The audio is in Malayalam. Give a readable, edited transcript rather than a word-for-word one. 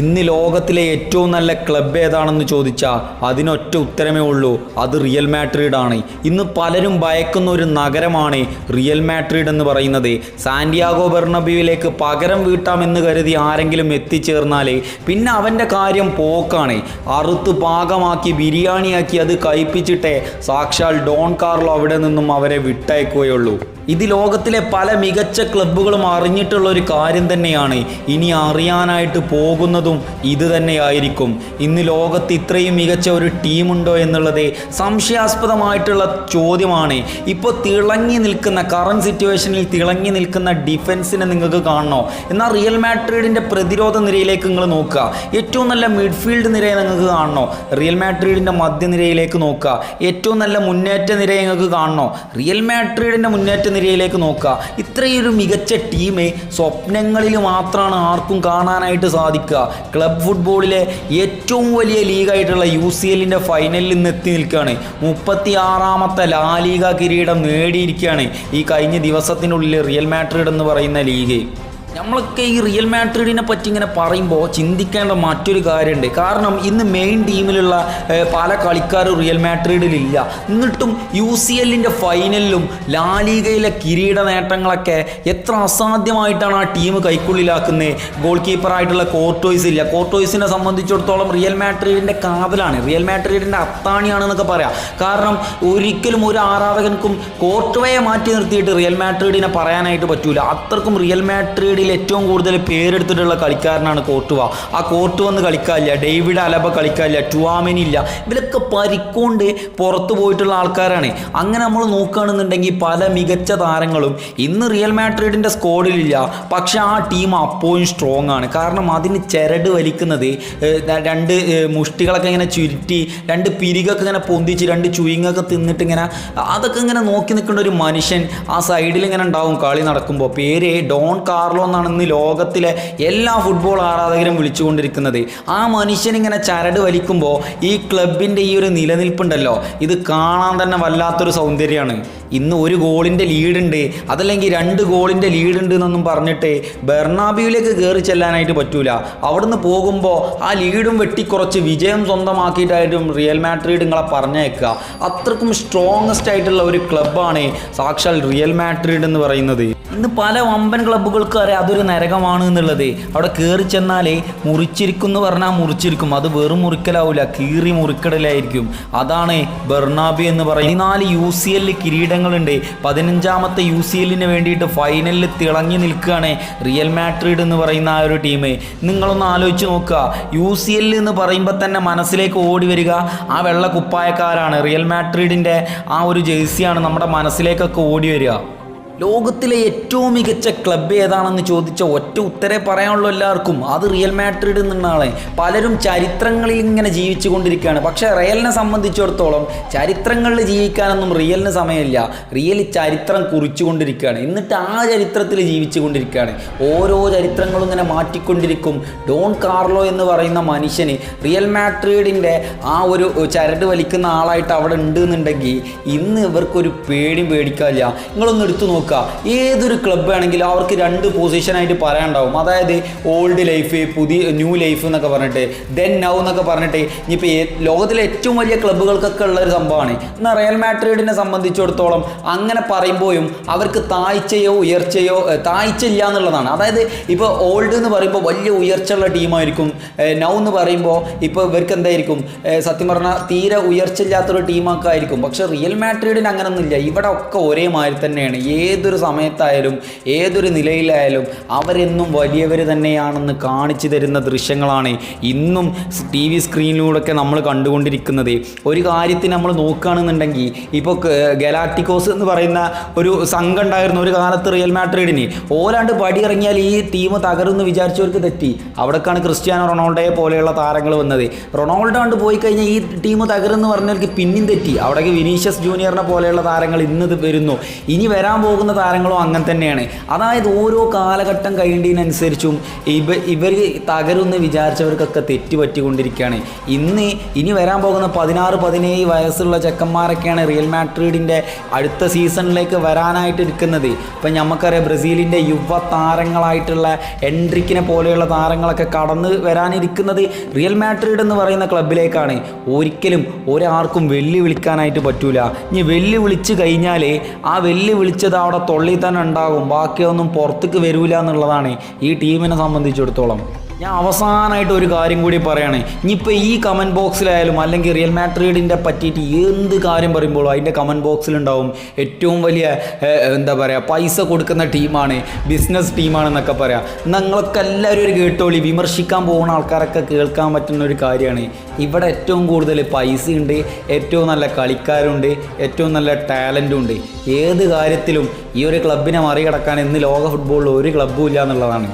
ഇന്ന് ലോകത്തിലെ ഏറ്റവും നല്ല ക്ലബ്ബ് ഏതാണെന്ന് ചോദിച്ചാൽ അതിനൊറ്റ ഉത്തരമേ ഉള്ളൂ, അത് റിയൽ മാഡ്രിഡ് ആണ്. ഇന്ന് പലരും ഭയക്കുന്ന ഒരു നഗരമാണ് റിയൽ മാഡ്രിഡ് എന്ന് പറയുന്നത്. സാന്റിയാഗോ ബെർണബ്യൂവിലേക്ക് പകരം വീട്ടാമെന്ന് കരുതി ആരെങ്കിലും എത്തിച്ചേർന്നാൽ പിന്നെ അവൻ്റെ കാര്യം പോക്കാണ്. അറുത്ത് പാകമാക്കി ബിരിയാണിയാക്കി അത് കഴിപ്പിച്ചിട്ടേ സാക്ഷാൽ ഡോൺ കാർലോ അവിടെ നിന്നും അവരെ വിട്ടയക്കുകയുള്ളൂ. ഇത് ലോകത്തിലെ പല മികച്ച ക്ലബ്ബുകളും അറിഞ്ഞിട്ടുള്ള ഒരു കാര്യം തന്നെയാണ്. ഇനി അറിയാനായിട്ട് പോകുന്നതും ഇത് തന്നെയായിരിക്കും. ഇന്ന് ലോകത്ത് ഇത്രയും മികച്ച ഒരു ടീമുണ്ടോ എന്നുള്ളത് സംശയാസ്പദമായിട്ടുള്ള ചോദ്യമാണ്. ഇപ്പോൾ തിളങ്ങി നിൽക്കുന്ന കറണ്ട് സിറ്റുവേഷനിൽ തിളങ്ങി നിൽക്കുന്ന ഡിഫൻസിനെ നിങ്ങൾക്ക് കാണണോ? എന്നാൽ റിയൽ മാഡ്രിഡിൻ്റെ പ്രതിരോധ നിരയിലേക്ക് നിങ്ങൾ നോക്കുക. ഏറ്റവും നല്ല മിഡ്ഫീൽഡ് നിരയെ നിങ്ങൾക്ക് കാണണോ? റിയൽ മാഡ്രിഡിൻ്റെ മധ്യനിരയിലേക്ക് നോക്കുക. ഏറ്റവും നല്ല മുന്നേറ്റ നിരയെ നിങ്ങൾക്ക് കാണണോ? റിയൽ മാഡ്രിഡിൻ്റെ മുന്നേറ്റ നിരയിലേക്ക് നോക്കുക. ഇത്രയൊരു മികച്ച ടീം സ്വപ്നങ്ങളിൽ മാത്രമാണ് ആർക്കും കാണാനായിട്ട് സാധിക്കുക. ക്ലബ് ഫുട്ബോളിലെ ഏറ്റവും വലിയ ലീഗായിട്ടുള്ള UCL ഫൈനലിൽ നിന്ന് എത്തി നിൽക്കുകയാണ്. 36ാമത്തെ ലാ ലീഗ കിരീടം നേടിയിരിക്കുകയാണ് ഈ കഴിഞ്ഞ ദിവസത്തിനുള്ളിൽ റിയൽ മാഡ്രിഡ് എന്ന് പറയുന്ന ലീഗ്. നമ്മളൊക്കെ ഈ റിയൽ മാഡ്രിഡിനെ പറ്റി ഇങ്ങനെ പറയുമ്പോൾ ചിന്തിക്കേണ്ട മറ്റൊരു കാര്യമുണ്ട്. കാരണം ഇന്ന് മെയിൻ ടീമിലുള്ള പല കളിക്കാരും റിയൽ മാഡ്രിഡിലില്ല. എന്നിട്ടും UCL ഫൈനലിലും ലാ ലീഗയിലെ കിരീട നേട്ടങ്ങളൊക്കെ എത്ര അസാധ്യമായിട്ടാണ് ആ ടീം കൈക്കുള്ളിലാക്കുന്നത്. ഗോൾ കീപ്പറായിട്ടുള്ള കോർട്ടോയ്സ് ഇല്ല. കോർട്ടോയ്സിനെ സംബന്ധിച്ചിടത്തോളം റിയൽ മാഡ്രിഡിൻ്റെ കാതലാണ്, റിയൽ മാഡ്രിഡിൻ്റെ അത്താണിയാണെന്നൊക്കെ പറയാം. കാരണം ഒരിക്കലും ഒരു ആരാധകർക്കും കോർട്ടോയെ മാറ്റി നിർത്തിയിട്ട് റിയൽ മാഡ്രിഡിനെ പറയാനായിട്ട് പറ്റൂല. അത്രക്കും റിയൽ മാഡ്രിഡിൽ ഏറ്റവും കൂടുതൽ പേരെടുത്തിട്ടുള്ള കളിക്കാരനാണ് കോർട്ടുവ. ആ കോർട്ടുവന്ന് കളിക്കാനില്ല, ഡേവിഡ് അലബ കളിക്കാനില്ല, ടുവാമിനി ഇല്ല. ഇവരൊക്കെ പരിക്കൊണ്ട് പുറത്തു പോയിട്ടുള്ള ആൾക്കാരാണ്. അങ്ങനെ നമ്മൾ നോക്കുകയാണെന്നുണ്ടെങ്കിൽ പല മികച്ച താരങ്ങളും ഇന്ന് റിയൽ മാഡ്രിഡിൻ്റെ സ്ക്വാഡിലില്ല. പക്ഷെ ആ ടീം അപ്പോഴും സ്ട്രോങ് ആണ്. കാരണം അതിന് ചരട് വലിക്കുന്നത് രണ്ട് മുഷ്ടികളൊക്കെ ഇങ്ങനെ ചുരുട്ടി, രണ്ട് പിരികൊക്കെ ഇങ്ങനെ പൊന്തിച്ച്, രണ്ട് ചുയിങ്ങൊക്കെ തിന്നിട്ട് ഇങ്ങനെ അതൊക്കെ ഇങ്ങനെ നോക്കി നിൽക്കേണ്ട ഒരു മനുഷ്യൻ ആ സൈഡിൽ ഇങ്ങനെ ഉണ്ടാവും കളി നടക്കുമ്പോൾ. പേര് ഡോൺ കാർലോ എന്നാണ് ഇന്ന് ലോകത്തിലെ എല്ലാ ഫുട്ബോൾ ആരാധകരും വിളിച്ചുകൊണ്ടിരിക്കുന്നത്. ആ മനുഷ്യനിങ്ങനെ ചരട് വലിക്കുമ്പോൾ ഈ ക്ലബിൻ്റെ ഈ ഒരു നിലനിൽപ്പുണ്ടല്ലോ, ഇത് കാണാൻ തന്നെ വല്ലാത്തൊരു സൗന്ദര്യമാണ്. ഇന്ന് ഒരു ഗോളിൻ്റെ ലീഡുണ്ട്, അതല്ലെങ്കിൽ 2 ഗോളിൻ്റെ ലീഡുണ്ട് എന്നൊന്നും പറഞ്ഞിട്ട് ബെർണാബ്യൂവിലേക്ക് കയറി ചെല്ലാനായിട്ട് പറ്റൂല. അവിടുന്ന് പോകുമ്പോൾ ആ ലീഡും വെട്ടിക്കുറച്ച് വിജയം സ്വന്തമാക്കിയിട്ടായിട്ടും റിയൽ മാഡ്രിഡ് നിങ്ങളെ പറഞ്ഞേക്കുക. അത്രക്കും സ്ട്രോങ്ങസ്റ്റ് ആയിട്ടുള്ള ഒരു ക്ലബ്ബാണ് സാക്ഷാൽ റിയൽ മാഡ്രിഡ് എന്ന് പറയുന്നത്. ഇന്ന് പല വമ്പൻ ക്ലബ്ബുകൾക്ക് അറിയാം അതൊരു നരകമാണ് എന്നുള്ളത്. അവിടെ കയറി ചെന്നാലേ മുറിച്ചിരിക്കും എന്ന് പറഞ്ഞാൽ മുറിച്ചിരിക്കും. അത് വെറും മുറിക്കലാവില്ല, കീറി മുറിക്കടലായിരിക്കും. അതാണ് ബെർണാബ്യൂ എന്ന് പറയുന്നത്. 14 UCL കിരീടങ്ങളുണ്ട്. 15ാമത്തെ UCL വേണ്ടിയിട്ട് ഫൈനലിൽ തിളങ്ങി നിൽക്കുകയാണ് റിയൽ മാഡ്രിഡ് എന്ന് പറയുന്ന ആ ഒരു ടീം. നിങ്ങളൊന്ന് ആലോചിച്ച് നോക്കുക. UCL എന്ന് പറയുമ്പോൾ തന്നെ മനസ്സിലേക്ക് ഓടി വരിക ആ വെള്ള കുപ്പായക്കാരാണ്. റിയൽ മാഡ്രിഡിൻ്റെ ആ ഒരു ജേഴ്സിയാണ് നമ്മുടെ മനസ്സിലേക്കൊക്കെ ഓടി വരിക. ലോകത്തിലെ ഏറ്റവും മികച്ച ക്ലബ്ബ് ഏതാണെന്ന് ചോദിച്ച ഒറ്റ ഉത്തരേ പറയാനുള്ളൂ എല്ലാവർക്കും, അത് റിയൽ മാഡ്രിഡ് എന്നാണ്. പലരും ചരിത്രങ്ങളിൽ ഇങ്ങനെ ജീവിച്ചു കൊണ്ടിരിക്കുകയാണ്. പക്ഷേ റിയലിനെ സംബന്ധിച്ചിടത്തോളം ചരിത്രങ്ങളിൽ ജീവിക്കാനൊന്നും റിയലിന് സമയമില്ല. റിയൽ ചരിത്രം കുറിച്ചുകൊണ്ടിരിക്കുകയാണ്. എന്നിട്ട് ആ ചരിത്രത്തിൽ ജീവിച്ചു കൊണ്ടിരിക്കുകയാണ്. ഓരോ ചരിത്രങ്ങളും ഇങ്ങനെ മാറ്റിക്കൊണ്ടിരിക്കും. ഡോൺ കാർലോ എന്ന് പറയുന്ന മനുഷ്യന് റിയൽ മാഡ്രിഡിൻ്റെ ആ ഒരു ചരട് വലിക്കുന്ന ആളായിട്ട് അവിടെ ഉണ്ട് എന്നുണ്ടെങ്കിൽ ഇന്ന് ഇവർക്കൊരു പേടിക്കാനില്ല. നിങ്ങളൊന്ന് എടുത്തു നോക്കുക. ഏതൊരു ക്ലബ്ബ് ആണെങ്കിലും അവർക്ക് 2 പൊസിഷനായിട്ട് പറയാനുണ്ടാവും. അതായത് ഓൾഡ് ലൈഫ്, ന്യൂ ലൈഫ് എന്നൊക്കെ പറഞ്ഞിട്ട്, ദെൻ നൗ എന്നൊക്കെ പറഞ്ഞിട്ട്. ഇനിയിപ്പോൾ ലോകത്തിലെ ഏറ്റവും വലിയ ക്ലബ്ബുകൾക്കൊക്കെ ഉള്ളൊരു സംഭവമാണ്. എന്നാൽ റിയൽ മാഡ്രിഡിനെ സംബന്ധിച്ചിടത്തോളം അങ്ങനെ പറയുമ്പോഴും അവർക്ക് താഴ്ചയോ ഉയർച്ചയോ താഴ്ചയില്ല എന്നുള്ളതാണ്. അതായത് ഇപ്പോൾ ഓൾഡ് എന്ന് പറയുമ്പോൾ വലിയ ഉയർച്ചയുള്ള ടീമായിരിക്കും. നൗ എന്ന് പറയുമ്പോൾ ഇപ്പോൾ ഇവർക്ക് എന്തായിരിക്കും, സത്യം പറഞ്ഞാൽ തീരെ ഉയർച്ച ഇല്ലാത്തൊരു ടീമൊക്കെ ആയിരിക്കും. പക്ഷേ റിയൽ മാഡ്രിഡിന് അങ്ങനെയൊന്നുമില്ല. ഇവിടെ ഒക്കെ ഒരേ മാതിരി തന്നെയാണ്. ഏതൊരു സമയത്തായാലും ഏതൊരു നിലയിലായാലും അവരെന്നും വലിയവർ തന്നെയാണെന്ന് കാണിച്ചു തരുന്ന ദൃശ്യങ്ങളാണ് ഇന്നും TV സ്ക്രീനിലൂടെയൊക്കെ നമ്മൾ കണ്ടുകൊണ്ടിരിക്കുന്നത്. ഒരു കാര്യത്തിന് നമ്മൾ നോക്കുകയാണെന്നുണ്ടെങ്കിൽ ഇപ്പോൾ ഗലാക്റ്റിക്കോസ് എന്ന് പറയുന്ന ഒരു സംഘം ഉണ്ടായിരുന്നു ഒരു കാലത്ത് റിയൽ മാഡ്രിഡിന്. ഓലാണ്ട് പടി ഇറങ്ങിയാൽ ഈ ടീം തകരുമെന്ന് വിചാരിച്ചവർക്ക് തെറ്റി. അവിടേക്കാണ് ക്രിസ്ത്യാനോ റൊണാൾഡോയെ പോലെയുള്ള താരങ്ങൾ വന്നത്. റൊണാൾഡോ കണ്ട് പോയി കഴിഞ്ഞാൽ ഈ ടീം തകരുമെന്ന് പറഞ്ഞവർക്ക് പിന്നെയും തെറ്റി. അവിടേക്ക് വിനീഷ്യസ് ജൂനിയറിനെ പോലെയുള്ള താരങ്ങൾ ഇന്ന് വരുന്നു. ഇനി വരാൻ പോകുന്ന പോകുന്ന താരങ്ങളും അങ്ങനെ തന്നെയാണ്. അതായത് ഓരോ കാലഘട്ടം കഴിയുന്നതിനനുസരിച്ചും ഇവർ തകരുമെന്ന് വിചാരിച്ചവർക്കൊക്കെ തെറ്റ് പറ്റിക്കൊണ്ടിരിക്കുകയാണ്. ഇനി വരാൻ പോകുന്ന 16-17 വയസ്സുള്ള ചെക്കന്മാരൊക്കെയാണ് റിയൽ മാഡ്രിഡിൻ്റെ അടുത്ത സീസണിലേക്ക് വരാനായിട്ട് ഇരിക്കുന്നത്. ഇപ്പം നമുക്കറിയാം ബ്രസീലിൻ്റെ യുവ താരങ്ങളായിട്ടുള്ള എൻട്രിക്കിനെ പോലെയുള്ള താരങ്ങളൊക്കെ കടന്നു വരാനിരിക്കുന്നത് റിയൽ മാഡ്രിഡ് എന്ന് പറയുന്ന ക്ലബിലേക്കാണ്. ഒരിക്കലും ഒരാൾക്കും വെല്ലുവിളിക്കാനായിട്ട് പറ്റൂല. ഇനി വെല്ലുവിളിച്ച് കഴിഞ്ഞാൽ ആ വെല്ലുവിളിച്ചത് അവിടെ തൊള്ളി തന്നെ ഉണ്ടാകും, ബാക്കിയൊന്നും പുറത്തേക്ക് വരൂല എന്നുള്ളതാണ് ഈ ടീമിനെ സംബന്ധിച്ചിടത്തോളം. ഞാൻ അവസാനമായിട്ട് ഒരു കാര്യം കൂടി പറയുകയാണ്. ഇനിയിപ്പോൾ ഈ കമൻറ്റ് ബോക്സിലായാലും അല്ലെങ്കിൽ റിയൽ മാഡ്രിഡിൻ്റെ പറ്റിയിട്ട് എന്ത് കാര്യം പറയുമ്പോഴും അതിൻ്റെ കമൻറ്റ് ബോക്സിലുണ്ടാവും ഏറ്റവും വലിയ എന്താ പറയുക പൈസ കൊടുക്കുന്ന ടീമാണ്, ബിസിനസ് ടീമാണെന്നൊക്കെ പറയാം. നിങ്ങളൊക്കെ എല്ലാവരും ഒരു കേട്ടോളി. വിമർശിക്കാൻ പോകുന്ന ആൾക്കാരൊക്കെ കേൾക്കാൻ പറ്റുന്ന ഒരു കാര്യമാണ്. ഇവിടെ ഏറ്റവും കൂടുതൽ പൈസയുണ്ട്, ഏറ്റവും നല്ല കളിക്കാരുണ്ട്, ഏറ്റവും നല്ല ടാലൻറ്റും ഉണ്ട്. ഏത് കാര്യത്തിലും ഈ ഒരു ക്ലബിനെ മറികടക്കാൻ ഇന്ന് ലോക ഫുട്ബോളിൽ ഒരു ക്ലബ്ബും ഇല്ല എന്നുള്ളതാണ്.